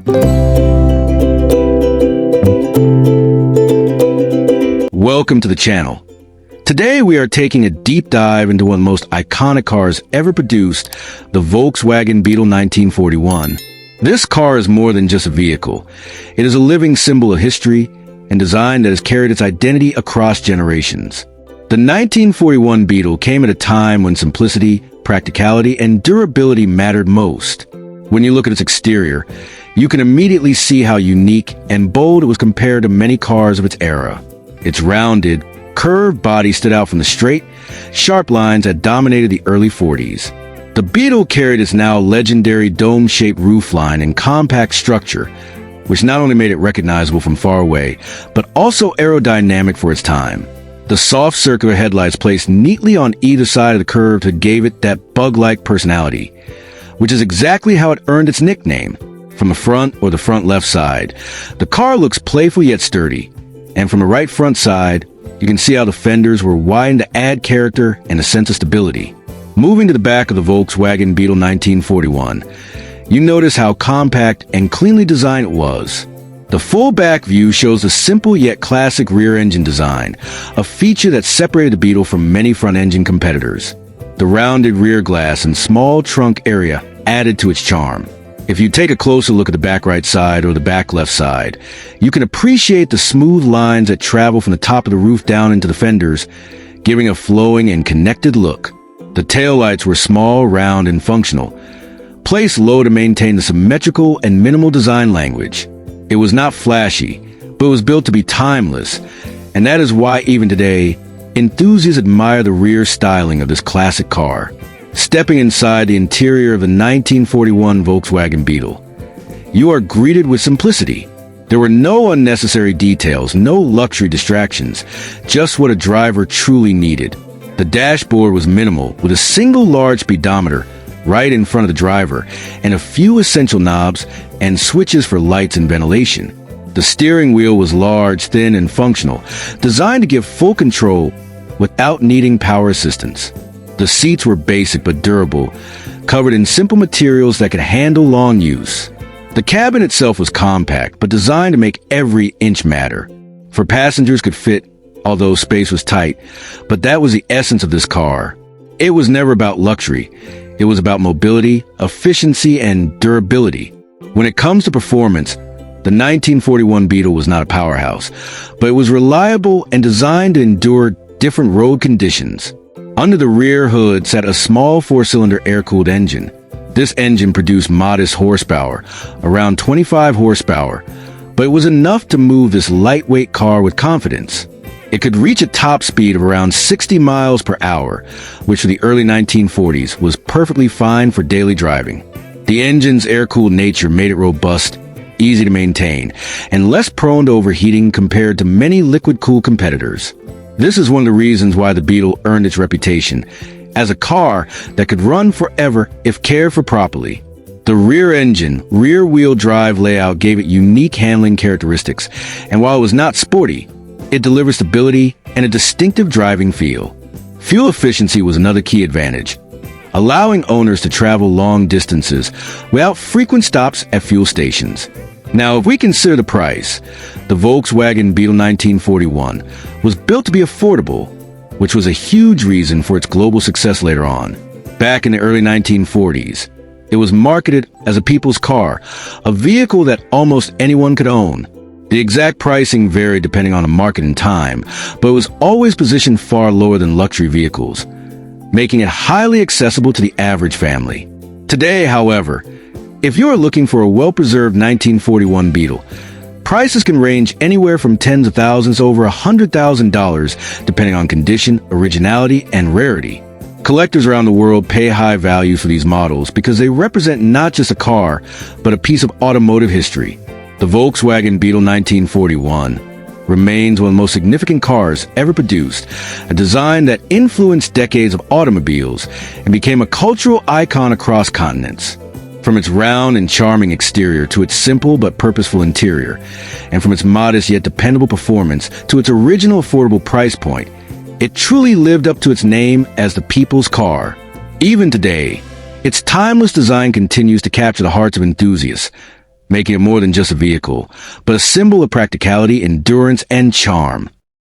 Welcome to the channel. Today we are taking a deep dive into one of the most iconic cars ever produced, the Volkswagen Beetle 1941. This car is more than just a vehicle. It is a living symbol of history and design that has carried its identity across generations. The 1941 Beetle came at a time when simplicity, practicality, and durability mattered most. When you look at its exterior, you can immediately see how unique and bold it was compared to many cars of its era. Its rounded, curved body stood out from the straight, sharp lines that dominated the early 40s. The Beetle carried its now legendary dome-shaped roofline and compact structure, which not only made it recognizable from far away, but also aerodynamic for its time. The soft circular headlights placed neatly on either side of the curve gave it that bug-like personality, which is exactly how it earned its nickname. From the front or the front left side, the car looks playful yet sturdy, and from the right front side, you can see how the fenders were widened to add character and a sense of stability. Moving to the back of the Volkswagen Beetle 1941, you notice how compact and cleanly designed it was. The full back view shows a simple yet classic rear engine design, a feature that separated the Beetle from many front-engine competitors. The rounded rear glass and small trunk area added to its charm. If you take a closer look at the back right side or the back left side, you can appreciate the smooth lines that travel from the top of the roof down into the fenders, giving a flowing and connected look. The taillights were small, round, and functional, placed low to maintain the symmetrical and minimal design language. It was not flashy, but it was built to be timeless, and that is why even today, enthusiasts admire the rear styling of this classic car. Stepping inside the interior of the 1941 Volkswagen Beetle, you are greeted with simplicity. There were no unnecessary details, no luxury distractions, just what a driver truly needed. The dashboard was minimal, with a single large speedometer right in front of the driver, and a few essential knobs and switches for lights and ventilation. The steering wheel was large, thin, and functional, designed to give full control without needing power assistance. The seats were basic but durable, covered in simple materials that could handle long use. The cabin itself was compact, but designed to make every inch matter. For passengers could fit, although space was tight, but that was the essence of this car. It was never about luxury. It was about mobility, efficiency, and durability. When it comes to performance, the 1941 Beetle was not a powerhouse, but it was reliable and designed to endure different road conditions. Under the rear hood sat a small four-cylinder air-cooled engine. This engine produced modest horsepower, around 25 horsepower, but it was enough to move this lightweight car with confidence. It could reach a top speed of around 60 miles per hour, which for the early 1940s was perfectly fine for daily driving. The engine's air-cooled nature made it robust, easy to maintain, and less prone to overheating compared to many liquid-cooled competitors. This is one of the reasons why the Beetle earned its reputation as a car that could run forever if cared for properly. The rear engine, rear-wheel drive layout gave it unique handling characteristics, and while it was not sporty, it delivered stability and a distinctive driving feel. Fuel efficiency was another key advantage, allowing owners to travel long distances without frequent stops at fuel stations. Now, if we consider the price, the Volkswagen Beetle 1941 was built to be affordable, which was a huge reason for its global success later on. Back in the early 1940s, it was marketed as a people's car, a vehicle that almost anyone could own. The exact pricing varied depending on the market and time, but it was always positioned far lower than luxury vehicles, making it highly accessible to the average family. Today, however, if you are looking for a well-preserved 1941 Beetle, prices can range anywhere from tens of thousands to over $100,000 depending on condition, originality, and rarity. Collectors around the world pay high values for these models because they represent not just a car, but a piece of automotive history. The Volkswagen Beetle 1941 remains one of the most significant cars ever produced, a design that influenced decades of automobiles and became a cultural icon across continents. From its round and charming exterior to its simple but purposeful interior, and from its modest yet dependable performance to its original affordable price point, it truly lived up to its name as the people's car. Even today, its timeless design continues to capture the hearts of enthusiasts, making it more than just a vehicle, but a symbol of practicality, endurance, and charm.